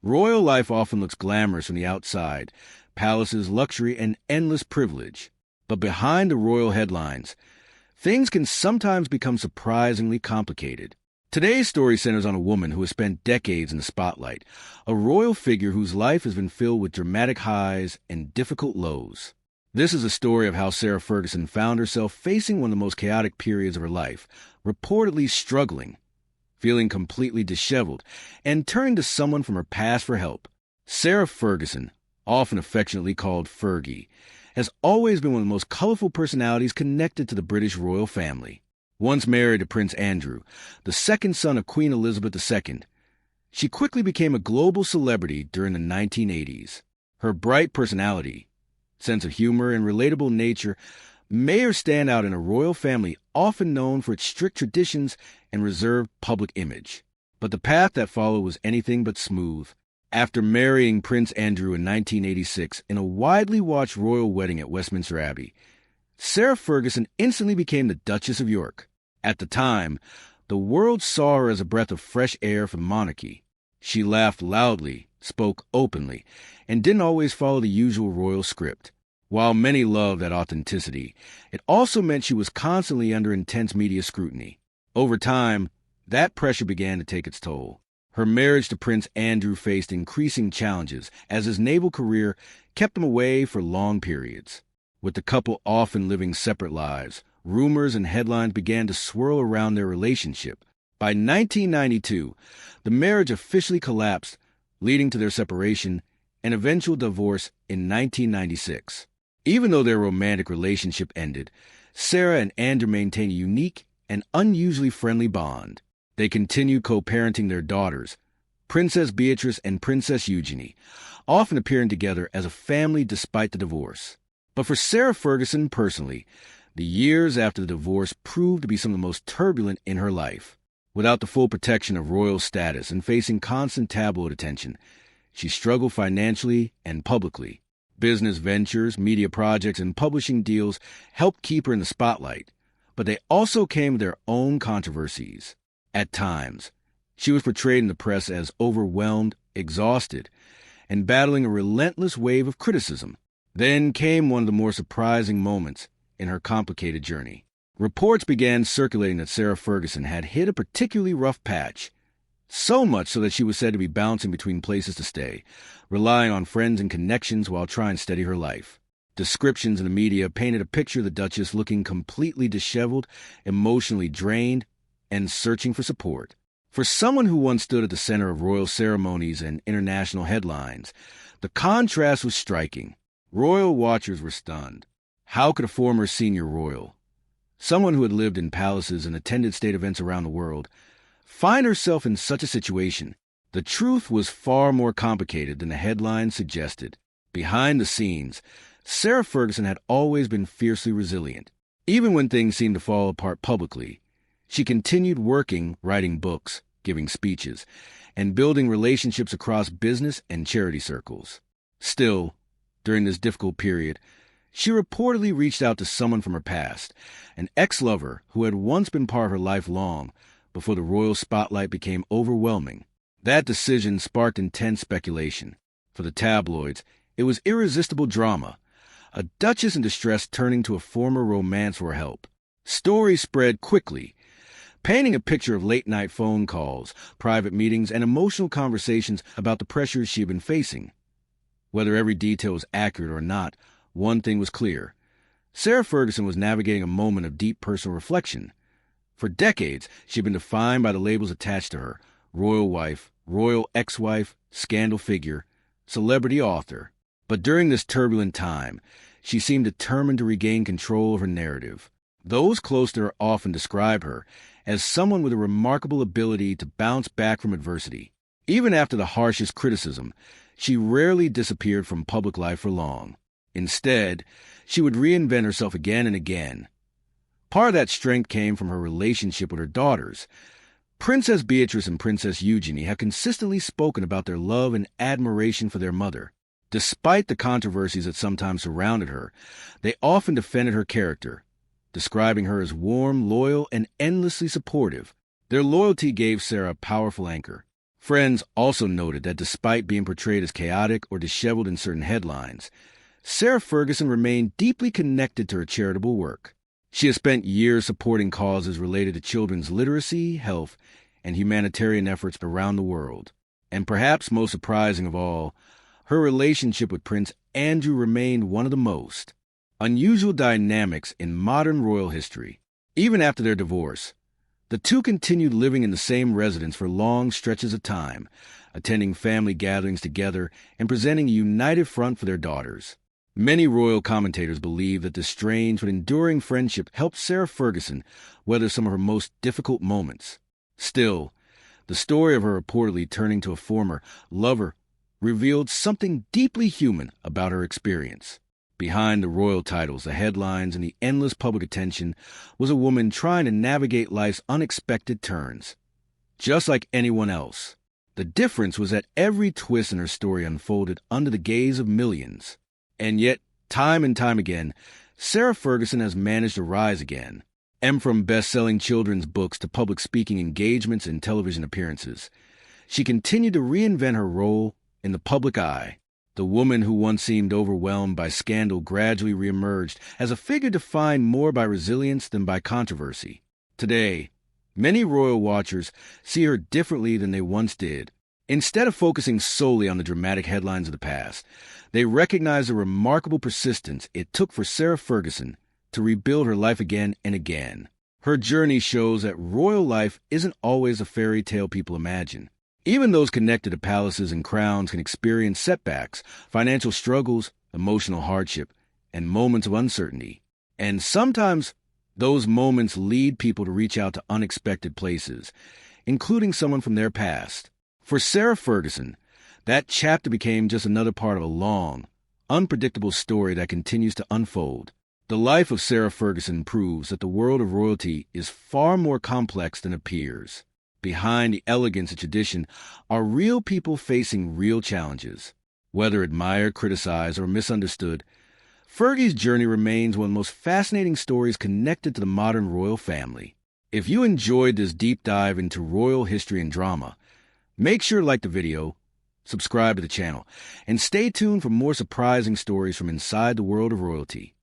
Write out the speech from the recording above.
Royal life often looks glamorous from the outside, palaces, luxury, and endless privilege. But behind the royal headlines, things can sometimes become surprisingly complicated. Today's story centers on a woman who has spent decades in the spotlight, a royal figure whose life has been filled with dramatic highs and difficult lows. This is a story of how Sarah Ferguson found herself facing one of the most chaotic periods of her life, reportedly struggling, feeling completely disheveled, and turning to someone from her past for help. Sarah Ferguson, often affectionately called Fergie, has always been one of the most colorful personalities connected to the British royal family. Once married to Prince Andrew, the second son of Queen Elizabeth II, she quickly became a global celebrity during the 1980s. Her bright personality, sense of humor, and relatable nature made her stand out in a royal family often known for its strict traditions and reserved public image. But the path that followed was anything but smooth. After marrying Prince Andrew in 1986 in a widely watched royal wedding at Westminster Abbey, Sarah Ferguson instantly became the Duchess of York. At the time, the world saw her as a breath of fresh air from monarchy. She laughed loudly, spoke openly, and didn't always follow the usual royal script. While many loved that authenticity, it also meant she was constantly under intense media scrutiny. Over time, that pressure began to take its toll. Her marriage to Prince Andrew faced increasing challenges as his naval career kept him away for long periods. With the couple often living separate lives, rumors and headlines began to swirl around their relationship. By 1992, the marriage officially collapsed, leading to their separation and eventual divorce in 1996. Even though their romantic relationship ended, Sarah and Andrew maintained a unique and unusually friendly bond. They continued co-parenting their daughters, Princess Beatrice and Princess Eugenie, often appearing together as a family despite the divorce. But for Sarah Ferguson personally, the years after the divorce proved to be some of the most turbulent in her life. Without the full protection of royal status and facing constant tabloid attention, she struggled financially and publicly. Business ventures, media projects, and publishing deals helped keep her in the spotlight, but they also came with their own controversies. At times, she was portrayed in the press as overwhelmed, exhausted, and battling a relentless wave of criticism. Then came one of the more surprising moments in her complicated journey. Reports began circulating that Sarah Ferguson had hit a particularly rough patch, so much so that she was said to be bouncing between places to stay, relying on friends and connections while trying to steady her life. Descriptions in the media painted a picture of the Duchess looking completely disheveled, emotionally drained, and searching for support. For someone who once stood at the center of royal ceremonies and international headlines, the contrast was striking. Royal watchers were stunned. How could a former senior royal, someone who had lived in palaces and attended state events around the world, find herself in such a situation? The truth was far more complicated than the headlines suggested. Behind the scenes, Sarah Ferguson had always been fiercely resilient. Even when things seemed to fall apart publicly, she continued working, writing books, giving speeches, and building relationships across business and charity circles. Still, during this difficult period, she reportedly reached out to someone from her past, an ex-lover who had once been part of her life long before the royal spotlight became overwhelming. That decision sparked intense speculation. For the tabloids, it was irresistible drama, a duchess in distress turning to a former romance for help. Stories spread quickly, painting a picture of late-night phone calls, private meetings, and emotional conversations about the pressures she had been facing. Whether every detail was accurate or not, one thing was clear. Sarah Ferguson was navigating a moment of deep personal reflection. For decades, she had been defined by the labels attached to her: royal wife, royal ex-wife, scandal figure, celebrity author. But during this turbulent time, she seemed determined to regain control of her narrative. Those close to her often describe her as someone with a remarkable ability to bounce back from adversity. Even after the harshest criticism, she rarely disappeared from public life for long. Instead, she would reinvent herself again and again. Part of that strength came from her relationship with her daughters. Princess Beatrice and Princess Eugenie have consistently spoken about their love and admiration for their mother. Despite the controversies that sometimes surrounded her, they often defended her character, describing her as warm, loyal, and endlessly supportive. Their loyalty gave Sarah a powerful anchor. Friends also noted that despite being portrayed as chaotic or disheveled in certain headlines, Sarah Ferguson remained deeply connected to her charitable work. She has spent years supporting causes related to children's literacy, health, and humanitarian efforts around the world. And perhaps most surprising of all, her relationship with Prince Andrew remained one of the most unusual dynamics in modern royal history. Even after their divorce, the two continued living in the same residence for long stretches of time, attending family gatherings together and presenting a united front for their daughters. Many royal commentators believe that this strange but enduring friendship helped Sarah Ferguson weather some of her most difficult moments. Still, the story of her reportedly turning to a former lover revealed something deeply human about her experience. Behind the royal titles, the headlines, and the endless public attention was a woman trying to navigate life's unexpected turns. Just like anyone else, the difference was that every twist in her story unfolded under the gaze of millions. And yet, time and time again, Sarah Ferguson has managed to rise again. And from best-selling children's books to public speaking engagements and television appearances, she continued to reinvent her role in the public eye. The woman who once seemed overwhelmed by scandal gradually reemerged as a figure defined more by resilience than by controversy. Today, many royal watchers see her differently than they once did. Instead of focusing solely on the dramatic headlines of the past, they recognize the remarkable persistence it took for Sarah Ferguson to rebuild her life again and again. Her journey shows that royal life isn't always a fairy tale people imagine. Even those connected to palaces and crowns can experience setbacks, financial struggles, emotional hardship, and moments of uncertainty. And sometimes those moments lead people to reach out to unexpected places, including someone from their past. For Sarah Ferguson, that chapter became just another part of a long, unpredictable story that continues to unfold. The life of Sarah Ferguson proves that the world of royalty is far more complex than it appears. Behind the elegance and tradition are real people facing real challenges. Whether admired, criticized, or misunderstood, Fergie's journey remains one of the most fascinating stories connected to the modern royal family. If you enjoyed this deep dive into royal history and drama, make sure to like the video, subscribe to the channel, and stay tuned for more surprising stories from inside the world of royalty.